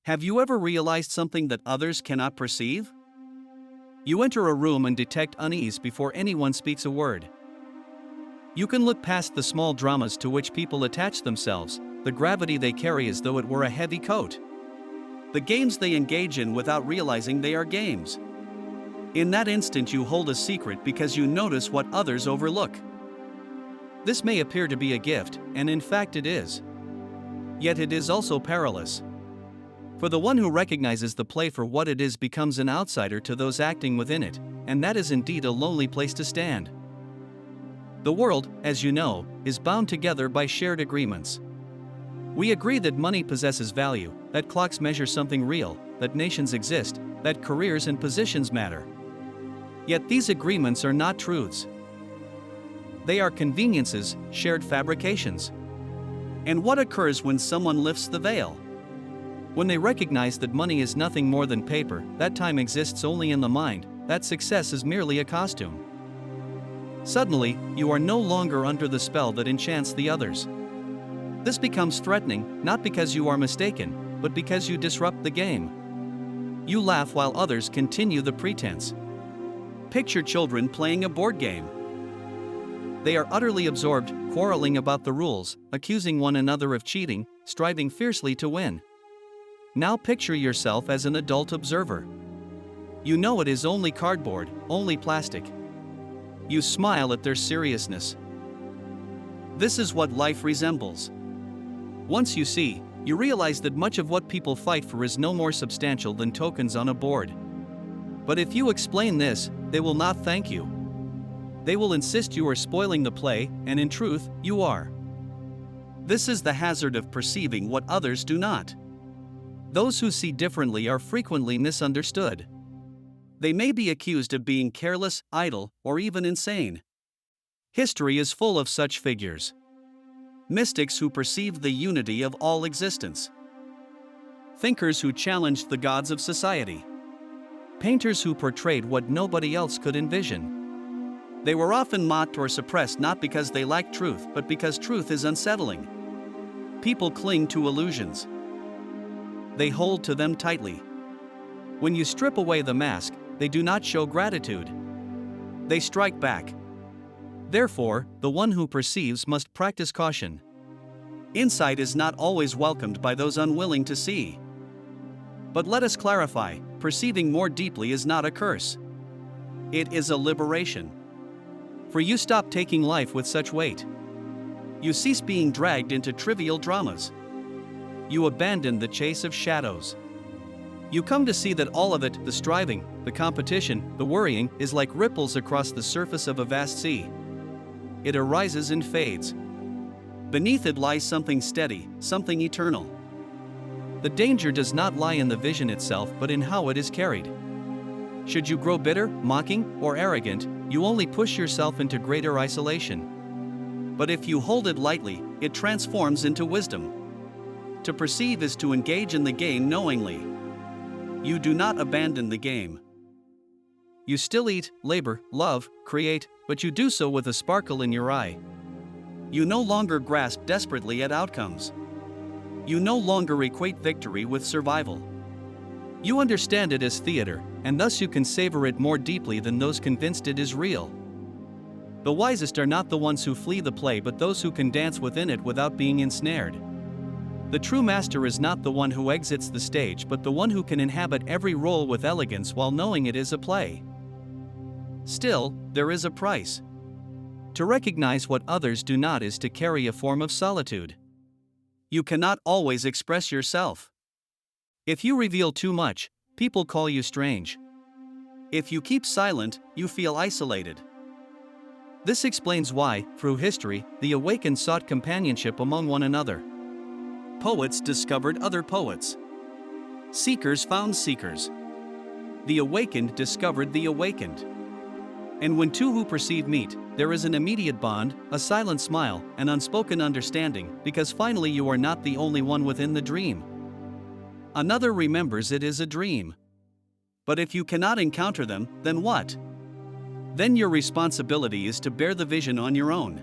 Have you ever realized something that others cannot perceive? You enter a room and detect unease before anyone speaks a word. You can look past the small dramas to which people attach themselves, the gravity they carry as though it were a heavy coat. The games they engage in without realizing they are games. In that instant you hold a secret because you notice what others overlook. This may appear to be a gift, and in fact it is. Yet it is also perilous. For the one who recognizes the play for what it is becomes an outsider to those acting within it, and that is indeed a lonely place to stand. The world, as you know, is bound together by shared agreements. We agree that money possesses value, that clocks measure something real, that nations exist, that careers and positions matter. Yet these agreements are not truths. They are conveniences, shared fabrications. And what occurs when someone lifts the veil? When they recognize that money is nothing more than paper, that time exists only in the mind, that success is merely a costume. Suddenly, you are no longer under the spell that enchants the others. This becomes threatening, not because you are mistaken, but because you disrupt the game. You laugh while others continue the pretense. Picture children playing a board game. They are utterly absorbed, quarreling about the rules, accusing one another of cheating, striving fiercely to win. Now picture yourself as an adult observer. You know it is only cardboard, only plastic. You smile at their seriousness. This is what life resembles. Once you see, you realize that much of what people fight for is no more substantial than tokens on a board. But if you explain this, they will not thank you. They will insist you are spoiling the play, and in truth, you are. This is the hazard of perceiving what others do not. Those who see differently are frequently misunderstood. They may be accused of being careless, idle, or even insane. History is full of such figures. Mystics who perceived the unity of all existence. Thinkers who challenged the gods of society. Painters who portrayed what nobody else could envision. They were often mocked or suppressed not because they lacked truth, but because truth is unsettling. People cling to illusions. They hold to them tightly. When you strip away the mask, they do not show gratitude. They strike back. Therefore, the one who perceives must practice caution. Insight is not always welcomed by those unwilling to see. But let us clarify, perceiving more deeply is not a curse. It is a liberation. For you stop taking life with such weight. You cease being dragged into trivial dramas. You abandon the chase of shadows. You come to see that all of it, the striving, the competition, the worrying, is like ripples across the surface of a vast sea. It arises and fades. Beneath it lies something steady, something eternal. The danger does not lie in the vision itself but in how it is carried. Should you grow bitter, mocking, or arrogant, you only push yourself into greater isolation. But if you hold it lightly, it transforms into wisdom. To perceive is to engage in the game knowingly. You do not abandon the game. You still eat, labor, love, create, but you do so with a sparkle in your eye. You no longer grasp desperately at outcomes. You no longer equate victory with survival. You understand it as theater, and thus you can savor it more deeply than those convinced it is real. The wisest are not the ones who flee the play but those who can dance within it without being ensnared. The true master is not the one who exits the stage but the one who can inhabit every role with elegance while knowing it is a play. Still, there is a price. To recognize what others do not is to carry a form of solitude. You cannot always express yourself. If you reveal too much, people call you strange. If you keep silent, you feel isolated. This explains why, through history, the awakened sought companionship among one another. Poets discovered other poets. Seekers found seekers. The awakened discovered the awakened. And when two who perceive meet, there is an immediate bond, a silent smile, an unspoken understanding, because finally you are not the only one within the dream. Another remembers it is a dream. But if you cannot encounter them, then what? Then your responsibility is to bear the vision on your own.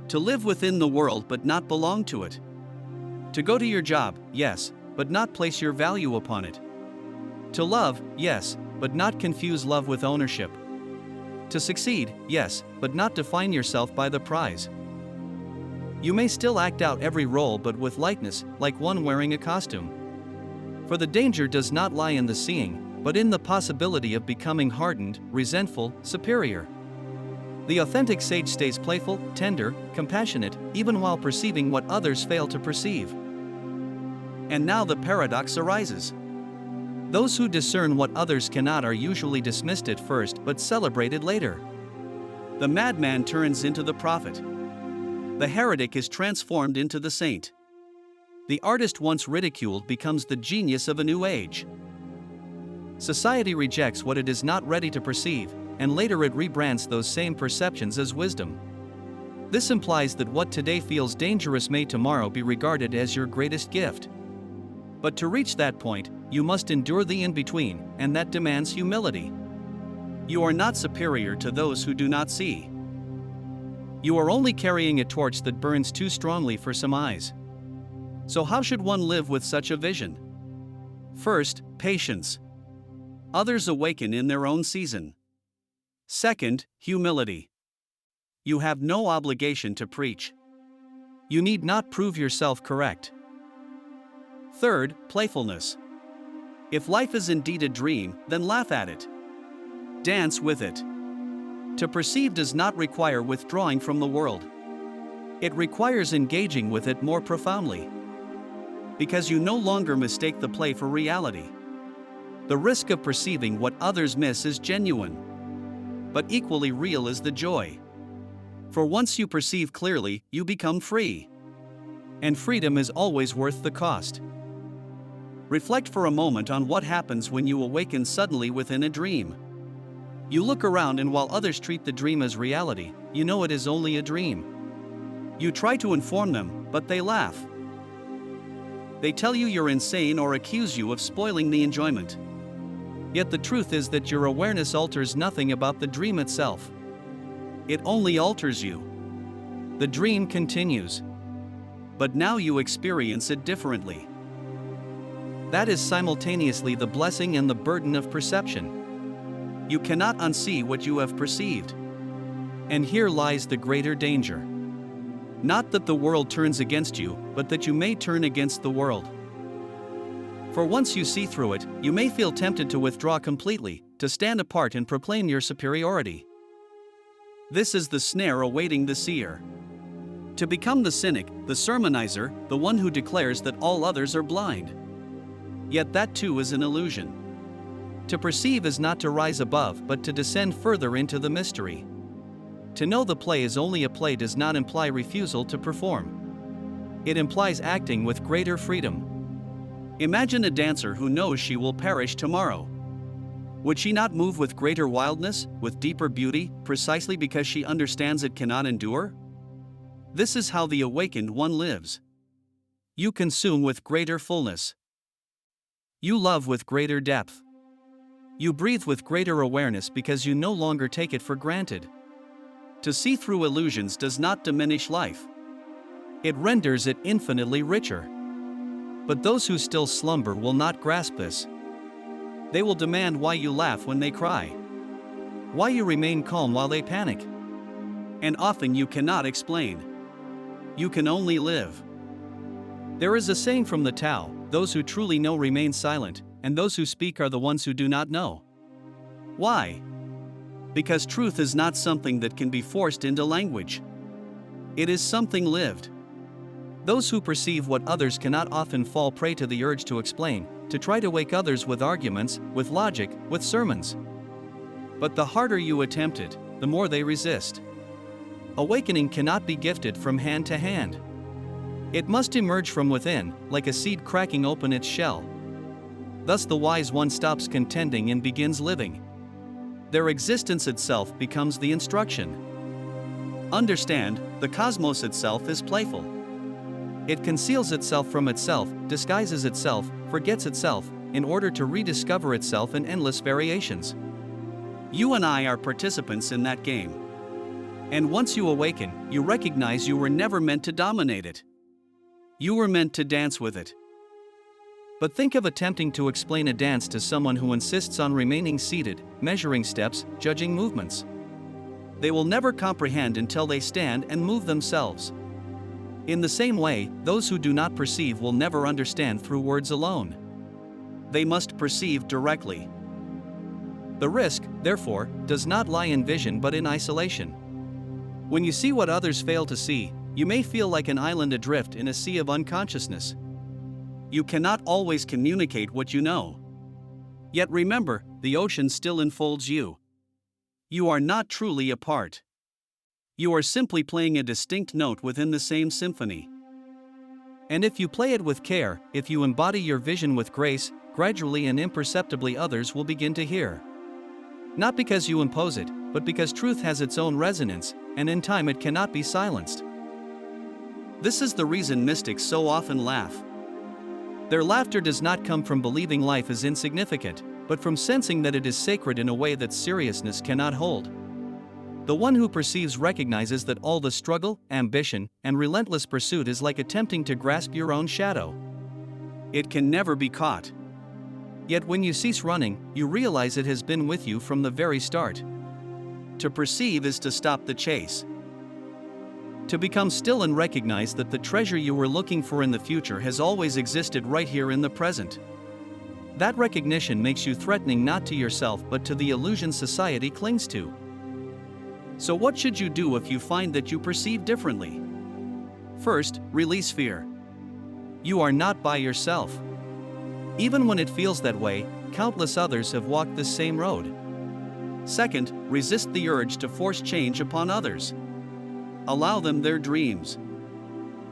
To live within the world but not belong to it. To go to your job, yes, but not place your value upon it. To love, yes, but not confuse love with ownership. To succeed, yes, but not define yourself by the prize. You may still act out every role but with lightness, like one wearing a costume. For the danger does not lie in the seeing, but in the possibility of becoming hardened, resentful, superior. The authentic sage stays playful, tender, compassionate, even while perceiving what others fail to perceive. And now the paradox arises. Those who discern what others cannot are usually dismissed at first but celebrated later. The madman turns into the prophet. The heretic is transformed into the saint. The artist once ridiculed becomes the genius of a new age. Society rejects what it is not ready to perceive, and later it rebrands those same perceptions as wisdom. This implies that what today feels dangerous may tomorrow be regarded as your greatest gift. But to reach that point, you must endure the in-between, and that demands humility. You are not superior to those who do not see. You are only carrying a torch that burns too strongly for some eyes. So how should one live with such a vision? First, patience. Others awaken in their own season. Second, humility. You have no obligation to preach. You need not prove yourself correct. Third, playfulness. If life is indeed a dream, then laugh at it. Dance with it. To perceive does not require withdrawing from the world. It requires engaging with it more profoundly. Because you no longer mistake the play for reality. The risk of perceiving what others miss is genuine. But equally real is the joy. For once you perceive clearly, you become free. And freedom is always worth the cost. Reflect for a moment on what happens when you awaken suddenly within a dream. You look around, and while others treat the dream as reality, you know it is only a dream. You try to inform them, but they laugh. They tell you you're insane or accuse you of spoiling the enjoyment. Yet the truth is that your awareness alters nothing about the dream itself. It only alters you. The dream continues. But now you experience it differently. That is simultaneously the blessing and the burden of perception. You cannot unsee what you have perceived. And here lies the greater danger. Not that the world turns against you, but that you may turn against the world. For once you see through it, you may feel tempted to withdraw completely, to stand apart and proclaim your superiority. This is the snare awaiting the seer. To become the cynic, the sermonizer, the one who declares that all others are blind. Yet that too is an illusion. To perceive is not to rise above, but to descend further into the mystery. To know the play is only a play does not imply refusal to perform. It implies acting with greater freedom. Imagine a dancer who knows she will perish tomorrow. Would she not move with greater wildness, with deeper beauty, precisely because she understands it cannot endure? This is how the awakened one lives. You consume with greater fullness. You love with greater depth. You breathe with greater awareness because you no longer take it for granted. To see through illusions does not diminish life. It renders it infinitely richer. But those who still slumber will not grasp this. They will demand why you laugh when they cry. Why you remain calm while they panic. And often you cannot explain. You can only live. There is a saying from the Tao, those who truly know remain silent, and those who speak are the ones who do not know. Why? Because truth is not something that can be forced into language. It is something lived. Those who perceive what others cannot often fall prey to the urge to explain, to try to wake others with arguments, with logic, with sermons. But the harder you attempt it, the more they resist. Awakening cannot be gifted from hand to hand. It must emerge from within, like a seed cracking open its shell. Thus the wise one stops contending and begins living. Their existence itself becomes the instruction. Understand, the cosmos itself is playful. It conceals itself from itself, disguises itself, forgets itself, in order to rediscover itself in endless variations. You and I are participants in that game. And once you awaken, you recognize you were never meant to dominate it. You were meant to dance with it. But think of attempting to explain a dance to someone who insists on remaining seated, measuring steps, judging movements. They will never comprehend until they stand and move themselves. In the same way, those who do not perceive will never understand through words alone. They must perceive directly. The risk, therefore, does not lie in vision but in isolation. When you see what others fail to see, you may feel like an island adrift in a sea of unconsciousness. You cannot always communicate what you know. Yet remember, the ocean still enfolds you. You are not truly apart. You are simply playing a distinct note within the same symphony. And if you play it with care, if you embody your vision with grace, gradually and imperceptibly others will begin to hear. Not because you impose it, but because truth has its own resonance, and in time it cannot be silenced. This is the reason mystics so often laugh. Their laughter does not come from believing life is insignificant, but from sensing that it is sacred in a way that seriousness cannot hold. The one who perceives recognizes that all the struggle, ambition, and relentless pursuit is like attempting to grasp your own shadow. It can never be caught. Yet when you cease running, you realize it has been with you from the very start. To perceive is to stop the chase. To become still and recognize that the treasure you were looking for in the future has always existed right here in the present. That recognition makes you threatening not to yourself but to the illusion society clings to. So what should you do if you find that you perceive differently? First, release fear. You are not by yourself. Even when it feels that way, countless others have walked this same road. Second, resist the urge to force change upon others. Allow them their dreams.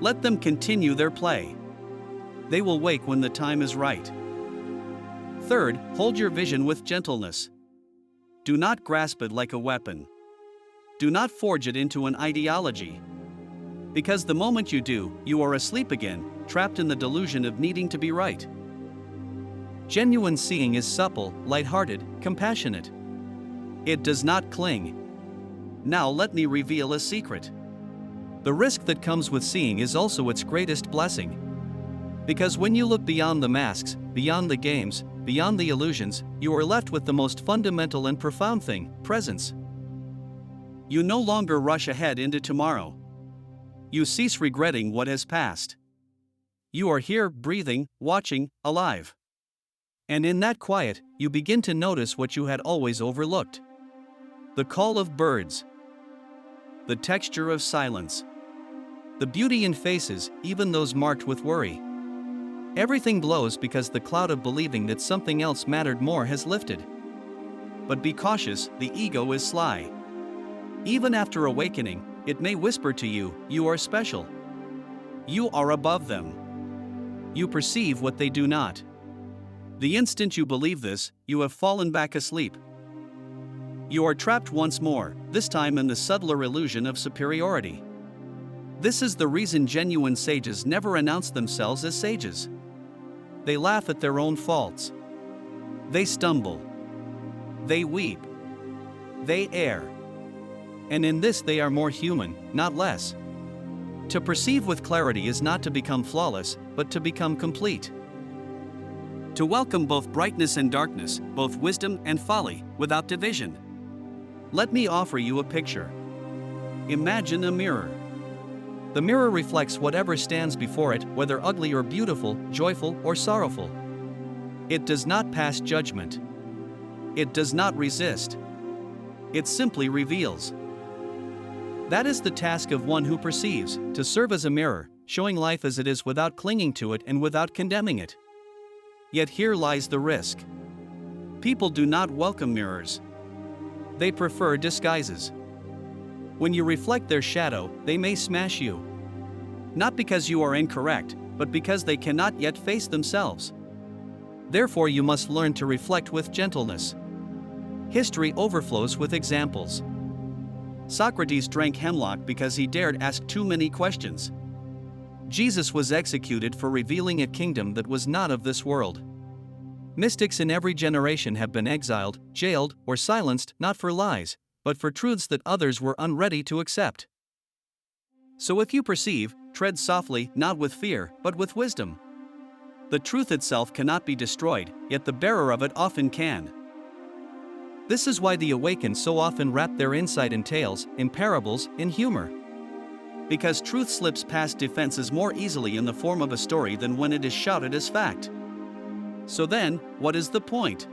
Let them continue their play. They will wake when the time is right. Third, hold your vision with gentleness. Do not grasp it like a weapon. Do not forge it into an ideology. Because the moment you do, you are asleep again, trapped in the delusion of needing to be right. Genuine seeing is supple, light-hearted, compassionate. It does not cling. Now let me reveal a secret. The risk that comes with seeing is also its greatest blessing. Because when you look beyond the masks, beyond the games, beyond the illusions, you are left with the most fundamental and profound thing, presence. You no longer rush ahead into tomorrow. You cease regretting what has passed. You are here, breathing, watching, alive. And in that quiet, you begin to notice what you had always overlooked. The call of birds. The texture of silence. The beauty in faces, even those marked with worry. Everything glows because the cloud of believing that something else mattered more has lifted. But be cautious, the ego is sly. Even after awakening, it may whisper to you, you are special. You are above them. You perceive what they do not. The instant you believe this, you have fallen back asleep. You are trapped once more, this time in the subtler illusion of superiority. This is the reason genuine sages never announce themselves as sages. They laugh at their own faults. They stumble. They weep. They err. And in this they are more human, not less. To perceive with clarity is not to become flawless, but to become complete. To welcome both brightness and darkness, both wisdom and folly, without division. Let me offer you a picture. Imagine a mirror. The mirror reflects whatever stands before it, whether ugly or beautiful, joyful or sorrowful. It does not pass judgment. It does not resist. It simply reveals. That is the task of one who perceives, to serve as a mirror, showing life as it is without clinging to it and without condemning it. Yet here lies the risk. People do not welcome mirrors. They prefer disguises. When you reflect their shadow, they may smash you. Not because you are incorrect, but because they cannot yet face themselves. Therefore you must learn to reflect with gentleness. History overflows with examples. Socrates drank hemlock because he dared ask too many questions. Jesus was executed for revealing a kingdom that was not of this world. Mystics in every generation have been exiled, jailed, or silenced not for lies, but for truths that others were unready to accept. So if you perceive, tread softly, not with fear, but with wisdom. The truth itself cannot be destroyed, yet the bearer of it often can. This is why the awakened so often wrap their insight in tales, in parables, in humor. Because truth slips past defenses more easily in the form of a story than when it is shouted as fact. So then, what is the point?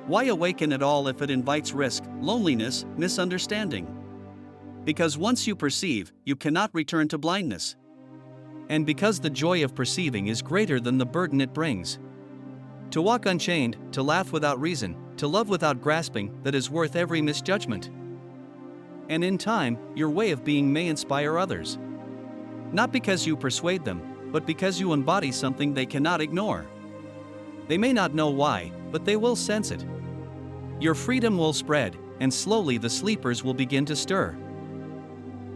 Why awaken at all if it invites risk, loneliness, misunderstanding? Because once you perceive, you cannot return to blindness. And because the joy of perceiving is greater than the burden it brings. To walk unchained, to laugh without reason, to love without grasping, that is worth every misjudgment. And in time, your way of being may inspire others. Not because you persuade them, but because you embody something they cannot ignore. They may not know why, but they will sense it. Your freedom will spread, and slowly the sleepers will begin to stir.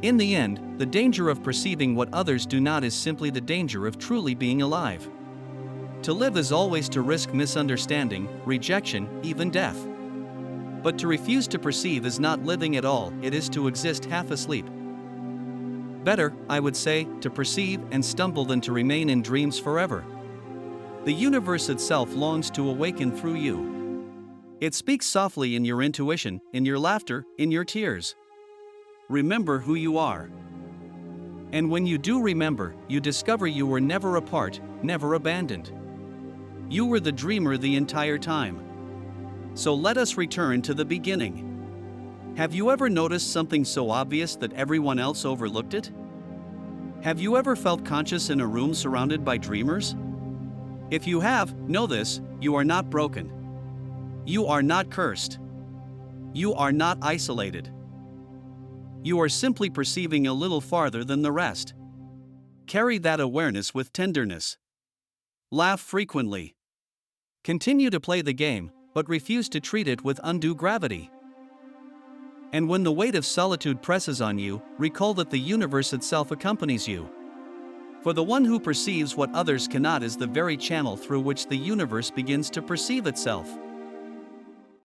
In the end, the danger of perceiving what others do not is simply the danger of truly being alive. To live is always to risk misunderstanding, rejection, even death. But to refuse to perceive is not living at all, it is to exist half asleep. Better, I would say, to perceive and stumble than to remain in dreams forever. The universe itself longs to awaken through you. It speaks softly in your intuition, in your laughter, in your tears. Remember who you are. And when you do remember, you discover you were never apart, never abandoned. You were the dreamer the entire time. So let us return to the beginning. Have you ever noticed something so obvious that everyone else overlooked it? Have you ever felt conscious in a room surrounded by dreamers? If you have, know this: you are not broken. You are not cursed. You are not isolated. You are simply perceiving a little farther than the rest. Carry that awareness with tenderness. Laugh frequently. Continue to play the game, but refuse to treat it with undue gravity. And when the weight of solitude presses on you, recall that the universe itself accompanies you. For the one who perceives what others cannot is the very channel through which the universe begins to perceive itself.